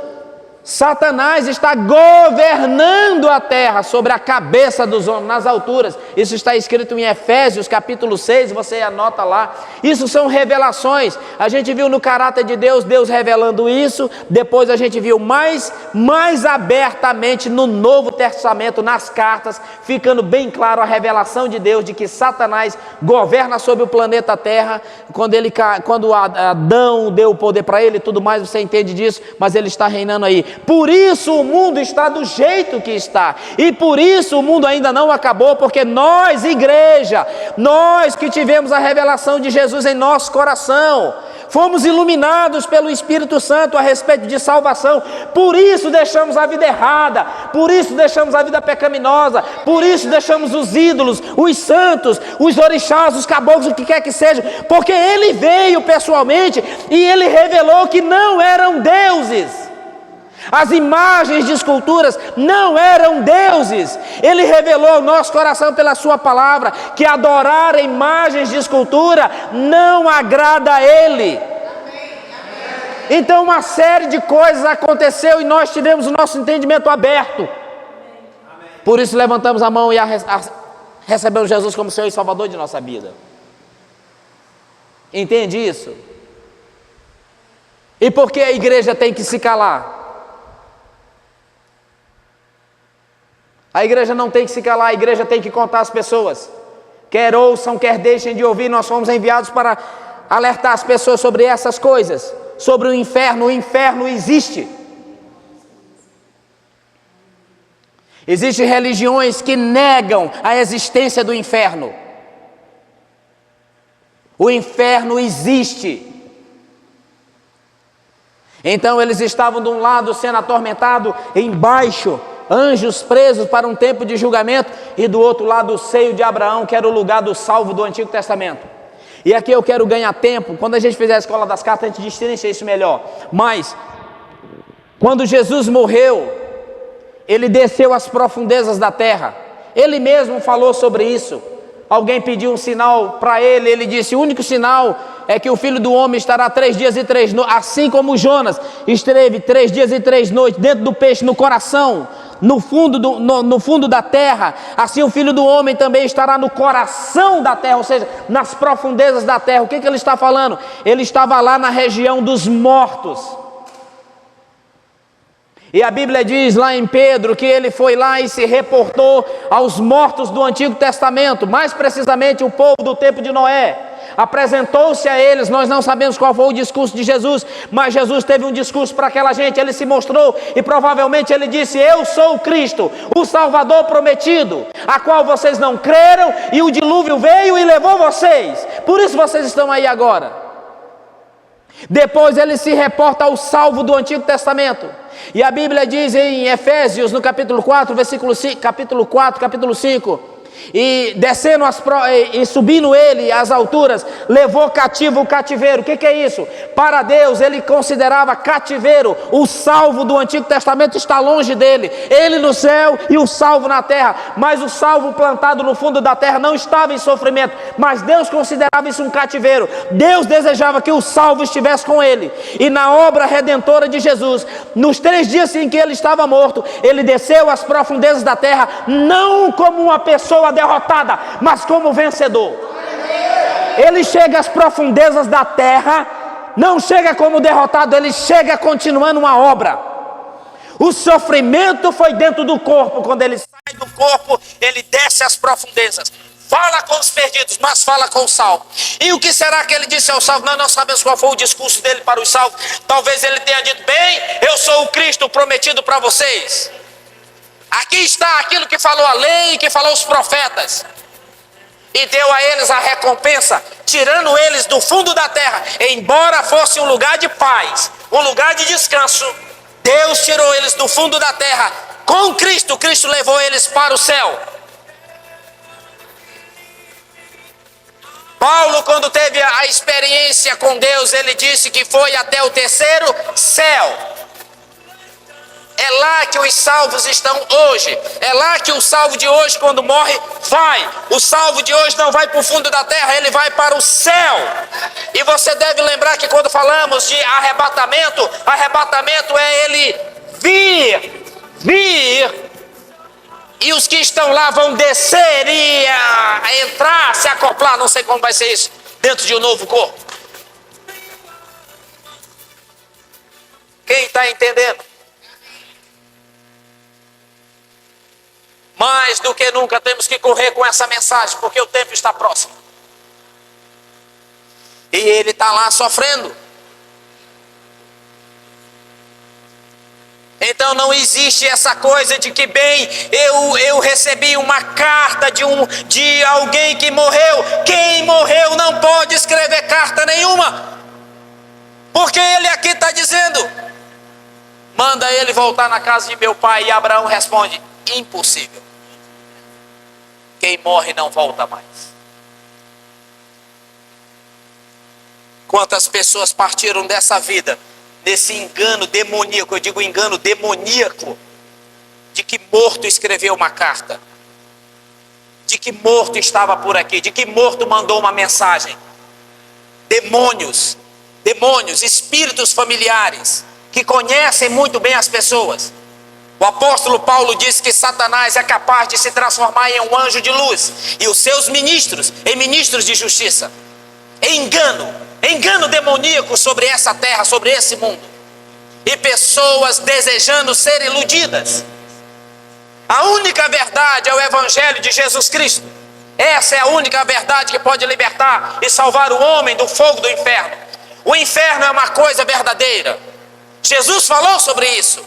Satanás está governando a terra sobre a cabeça dos homens, nas alturas. Isso está escrito em Efésios capítulo 6, você anota lá. Isso são revelações. A gente viu no caráter de Deus, Deus revelando isso. Depois a gente viu mais abertamente no Novo Testamento, nas cartas, ficando bem claro a revelação de Deus de que Satanás governa sobre o planeta Terra. Quando Adão deu o poder para ele e tudo mais, você entende disso, mas ele está reinando aí. Por isso o mundo está do jeito que está, e por isso o mundo ainda não acabou, porque nós, igreja, nós que tivemos a revelação de Jesus em nosso coração, fomos iluminados pelo Espírito Santo a respeito de salvação. Por isso deixamos a vida errada, por isso deixamos a vida pecaminosa, por isso deixamos os ídolos, os santos, os orixás, os caboclos, o que quer que seja, porque Ele veio pessoalmente e Ele revelou que não eram deuses. As imagens de esculturas não eram deuses. Ele revelou ao nosso coração pela sua palavra que adorar imagens de escultura não agrada a Ele. Então uma série de coisas aconteceu e nós tivemos o nosso entendimento aberto. Por isso levantamos a mão e recebemos Jesus como Senhor e Salvador de nossa vida. Entende isso? E por que a igreja tem que se calar? A igreja não tem que se calar, a igreja tem que contar às pessoas. Quer ouçam, quer deixem de ouvir, nós fomos enviados para alertar as pessoas sobre essas coisas, sobre o inferno. O inferno existe. Existem religiões que negam a existência do inferno. O inferno existe. Então eles estavam de um lado sendo atormentados, embaixo anjos presos para um tempo de julgamento, e do outro lado o seio de Abraão, que era o lugar do salvo do Antigo Testamento. E aqui eu quero ganhar tempo. Quando a gente fizer a escola das cartas, a gente destrincha isso melhor. Mas quando Jesus morreu, Ele desceu às profundezas da terra. Ele mesmo falou sobre isso. Alguém pediu um sinal para Ele, Ele disse: o único sinal é que o Filho do Homem estará 3 dias e 3 noites, assim como Jonas esteve 3 dias e 3 noites dentro do peixe, no coração, no fundo da terra. Assim o Filho do Homem também estará no coração da terra, ou seja, nas profundezas da terra. O que ele está falando? Ele estava lá na região dos mortos. E a Bíblia diz lá em Pedro que ele foi lá e se reportou aos mortos do Antigo Testamento, mais precisamente o povo do tempo de Noé. apresentou-se a eles. Nós não sabemos qual foi o discurso de Jesus, mas Jesus teve um discurso para aquela gente. Ele se mostrou e provavelmente ele disse: eu sou o Cristo, o Salvador prometido, a qual vocês não creram, e o dilúvio veio e levou vocês, por isso vocês estão aí agora. Depois ele se reporta ao salvo do Antigo Testamento, e a Bíblia diz em Efésios, no capítulo 4, versículo 5, capítulo 5, e descendo e subindo ele às alturas, levou cativo o cativeiro. O que é isso? Para Deus ele considerava cativeiro o salvo do Antigo Testamento, está longe dele, ele no céu e o salvo na terra. Mas o salvo plantado no fundo da terra não estava em sofrimento, mas Deus considerava isso um cativeiro. Deus desejava que o salvo estivesse com ele, e na obra redentora de Jesus, nos 3 dias em que ele estava morto, ele desceu às profundezas da terra, não como uma pessoa derrotada, mas como vencedor. Ele chega às profundezas da terra, não chega como derrotado, ele chega continuando uma obra. O sofrimento foi dentro do corpo. Quando ele sai do corpo, ele desce às profundezas, fala com os perdidos, mas fala com o salvo. E o que será que ele disse ao salvo? Nós não sabemos qual foi o discurso dele para os salvos. Talvez ele tenha dito: bem, eu sou o Cristo prometido para vocês. Aqui está aquilo que falou a lei e que falou os profetas, e deu a eles a recompensa, tirando eles do fundo da terra. Embora fosse um lugar de paz, um lugar de descanso, Deus tirou eles do fundo da terra com Cristo. Cristo levou eles para o céu. Paulo, quando teve a experiência com Deus, ele disse que foi até o 3º céu. É lá que os salvos estão hoje. É lá que o salvo de hoje, quando morre, vai. O salvo de hoje não vai para o fundo da terra, ele vai para o céu. E você deve lembrar que quando falamos de arrebatamento, arrebatamento é ele vir, e os que estão lá vão descer e entrar, se acoplar, não sei como vai ser isso, dentro de um novo corpo. Quem está entendendo? Mais do que nunca temos que correr com essa mensagem, porque o tempo está próximo. E ele está lá sofrendo. Então não existe essa coisa de que, bem, eu recebi uma carta de alguém que morreu. Quem morreu não pode escrever carta nenhuma, porque ele aqui está dizendo: manda ele voltar na casa de meu pai. E Abraão responde: impossível. Quem morre não volta mais. Quantas pessoas partiram dessa vida nesse engano demoníaco? Eu digo engano demoníaco, de que morto escreveu uma carta, de que morto estava por aqui, de que morto mandou uma mensagem. Demônios, espíritos familiares que conhecem muito bem as pessoas. O apóstolo Paulo disse que Satanás é capaz de se transformar em um anjo de luz, e os seus ministros em ministros de justiça. Engano demoníaco sobre essa terra, sobre esse mundo, e pessoas desejando ser iludidas. A única verdade é o evangelho de Jesus Cristo. Essa é a única verdade que pode libertar e salvar o homem do fogo do inferno. O inferno é uma coisa verdadeira. Jesus falou sobre isso.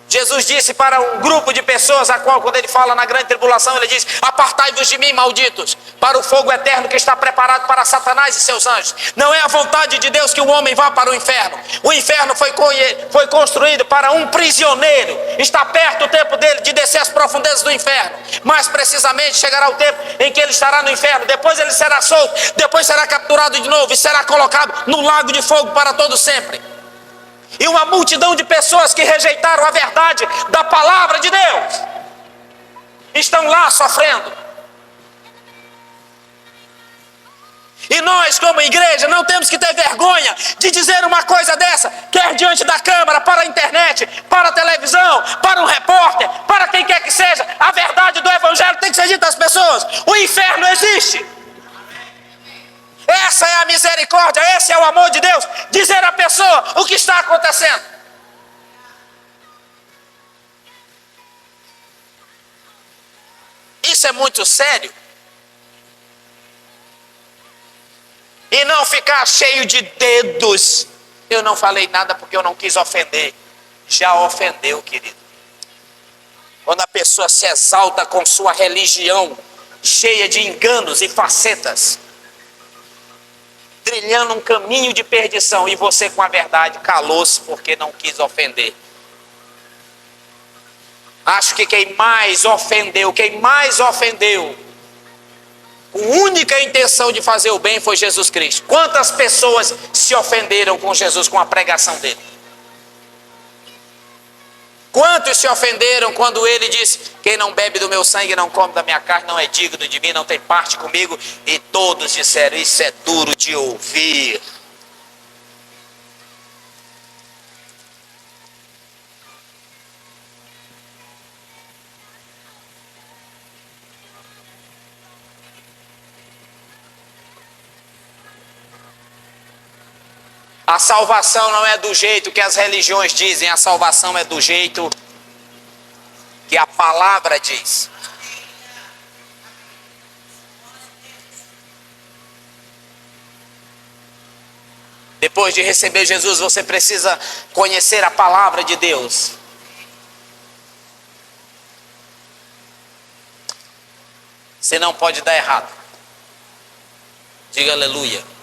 Jesus disse para um grupo de pessoas, a qual, quando ele fala na grande tribulação, ele diz: apartai-vos de mim, malditos, para o fogo eterno que está preparado para Satanás e seus anjos. Não é a vontade de Deus que o homem vá para o inferno. O inferno foi construído para um prisioneiro. Está perto o tempo dele de descer às profundezas do inferno. Mais precisamente, chegará o tempo em que ele estará no inferno. Depois ele será solto, depois será capturado de novo e será colocado no lago de fogo para todo sempre. E uma multidão de pessoas que rejeitaram a verdade da palavra de Deus estão lá sofrendo. E nós, como igreja, não temos que ter vergonha de dizer uma coisa dessa, quer diante da câmara, para a internet, para a televisão, para um repórter, para quem quer que seja. A verdade do evangelho tem que ser dita às pessoas. O inferno existe. Essa é a misericórdia, esse é o amor de Deus. Dizer à pessoa o que está acontecendo. Isso é muito sério. E não ficar cheio de dedos. Eu não falei nada porque eu não quis ofender. Já ofendeu, querido. Quando a pessoa se exalta com sua religião, cheia de enganos e facetas, trilhando um caminho de perdição, e você com a verdade calou-se porque não quis ofender. Acho que quem mais ofendeu, com única intenção de fazer o bem, foi Jesus Cristo. Quantas pessoas se ofenderam com Jesus, com a pregação dele? Quantos se ofenderam quando ele disse: quem não bebe do meu sangue, não come da minha carne, não é digno de mim, não tem parte comigo? E todos disseram: isso é duro de ouvir. A salvação não é do jeito que as religiões dizem, a salvação é do jeito que a palavra diz. Depois de receber Jesus, você precisa conhecer a palavra de Deus. Senão pode dar errado. Diga aleluia.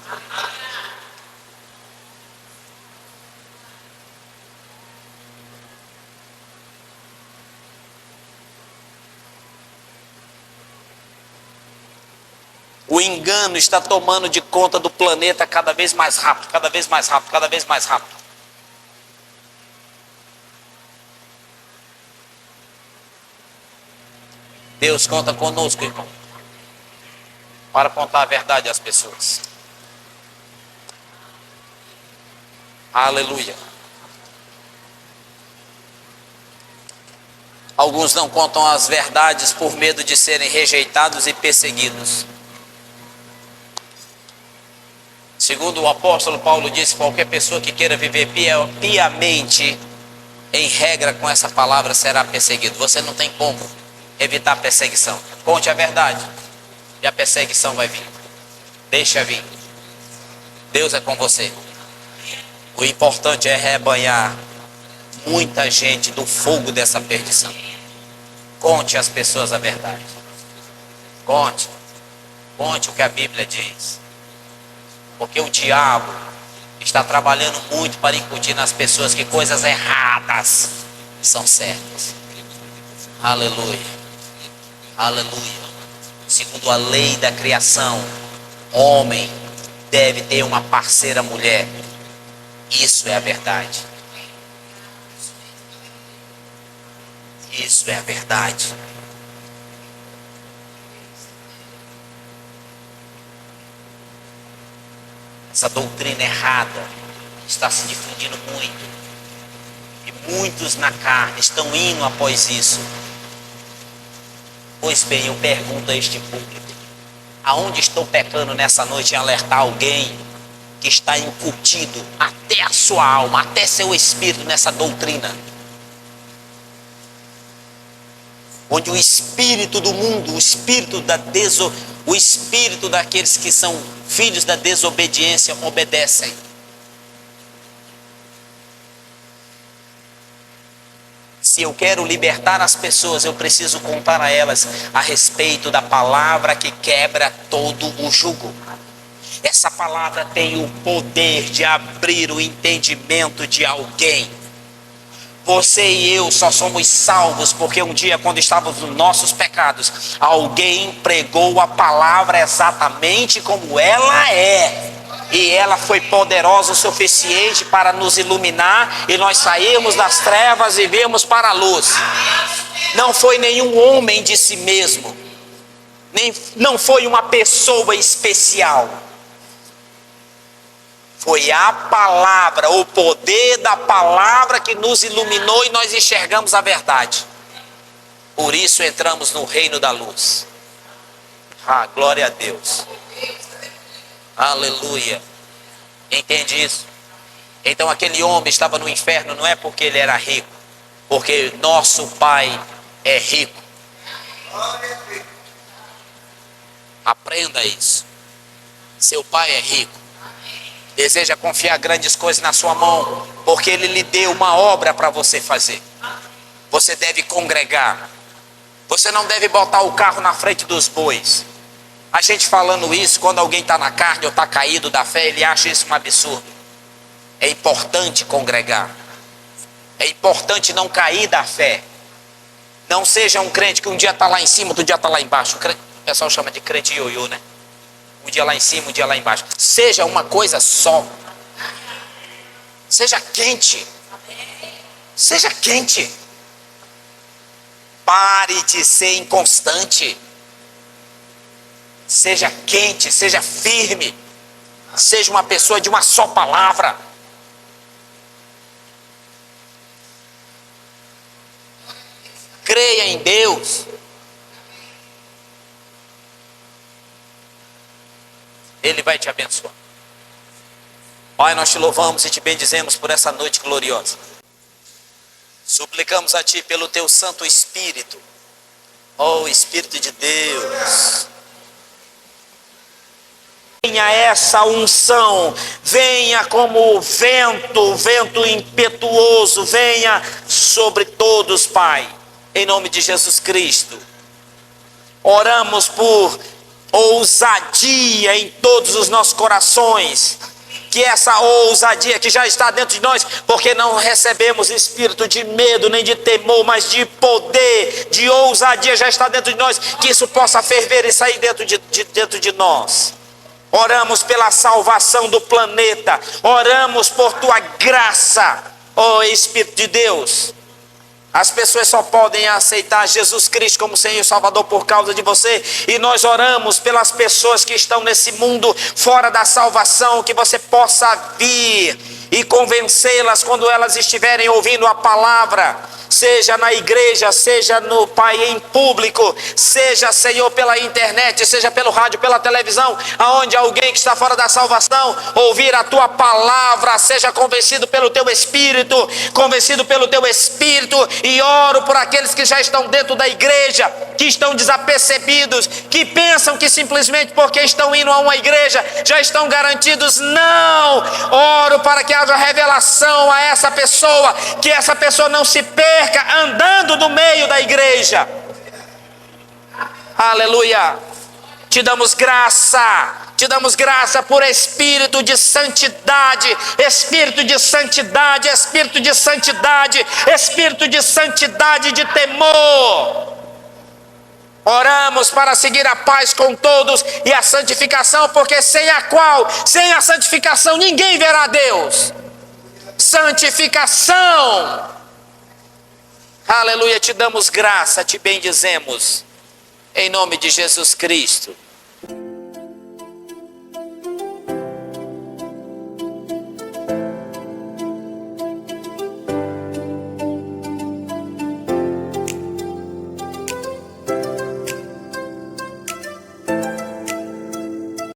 O engano está tomando de conta do planeta cada vez mais rápido, cada vez mais rápido, cada vez mais rápido. Deus conta conosco, irmão, para contar a verdade às pessoas. Aleluia. Alguns não contam as verdades por medo de serem rejeitados e perseguidos. Segundo o apóstolo Paulo disse, qualquer pessoa que queira viver piamente, em regra com essa palavra, será perseguido. Você não tem como evitar a perseguição. Conte a verdade e a perseguição vai vir. Deixa vir. Deus é com você. O importante é rebanhar muita gente do fogo dessa perdição. Conte às pessoas a verdade. Conte o que a Bíblia diz. Porque o diabo está trabalhando muito para incutir nas pessoas que coisas erradas são certas. Aleluia. Aleluia. Segundo a lei da criação, homem deve ter uma parceira mulher. Isso é a verdade. Isso é a verdade. Essa doutrina errada está se difundindo muito. E muitos na carne estão indo após isso. Pois bem, eu pergunto a este público: aonde estou pecando nessa noite em alertar alguém que está incutido até a sua alma, até seu espírito nessa doutrina? Onde o espírito do mundo, o espírito daqueles que são filhos da desobediência obedecem. Se eu quero libertar as pessoas, eu preciso contar a elas a respeito da palavra que quebra todo o jugo. Essa palavra tem o poder de abrir o entendimento de alguém. Você e eu só somos salvos porque um dia, quando estávamos nos nossos pecados, alguém pregou a palavra exatamente como ela é. E ela foi poderosa o suficiente para nos iluminar e nós saímos das trevas e viemos para a luz. Não foi nenhum homem de si mesmo, não foi uma pessoa especial. Foi a palavra, o poder da palavra que nos iluminou e nós enxergamos a verdade. Por isso entramos no reino da luz. Glória a Deus. Aleluia. Entende isso? Então aquele homem estava no inferno não é porque ele era rico, porque nosso Pai é rico. Aprenda isso. Seu pai é rico, deseja confiar grandes coisas na sua mão, porque ele lhe deu uma obra para você fazer. Você deve congregar. Você não deve botar o carro na frente dos bois. A gente falando isso, quando alguém está na carne ou está caído da fé, ele acha isso um absurdo. É importante congregar. É importante não cair da fé. Não seja um crente que um dia está lá em cima, outro dia está lá embaixo. O pessoal chama de crente ioiô, né? Um dia lá em cima, um dia lá embaixo. Seja uma coisa só. Seja quente. Seja quente. Pare de ser inconstante. Seja quente, seja firme. Seja uma pessoa de uma só palavra. Creia em Deus. Ele vai te abençoar. Pai, nós te louvamos e te bendizemos por essa noite gloriosa. Suplicamos a Ti pelo Teu Santo Espírito. Oh, Espírito de Deus. Venha essa unção, venha como vento impetuoso, venha sobre todos, Pai, em nome de Jesus Cristo. Oramos por ousadia em todos os nossos corações, que essa ousadia que já está dentro de nós, porque não recebemos espírito de medo nem de temor, mas de poder, de ousadia já está dentro de nós, que isso possa ferver e sair dentro de nós. Oramos pela salvação do planeta, oramos por Tua graça, ó Espírito de Deus. As pessoas só podem aceitar Jesus Cristo como Senhor e Salvador por causa de você. E nós oramos pelas pessoas que estão nesse mundo fora da salvação, que você possa vir e convencê-las quando elas estiverem ouvindo a palavra. Seja na igreja, seja no Pai em público, seja, Senhor, pela internet, seja pelo rádio, pela televisão, aonde alguém que está fora da salvação ouvir a Tua palavra, seja convencido pelo Teu Espírito, e oro por aqueles que já estão dentro da igreja, que estão desapercebidos, que pensam que simplesmente porque estão indo a uma igreja, já estão garantidos. Não! Oro para que haja revelação a essa pessoa, que essa pessoa não se perca andando no meio da igreja. Aleluia. Te damos graça por espírito de santidade, espírito de santidade, espírito de santidade, espírito de santidade, de temor. Oramos para seguir a paz com todos e a santificação, porque sem a santificação ninguém verá Deus. Santificação. Aleluia, te damos graça, te bendizemos, em nome de Jesus Cristo.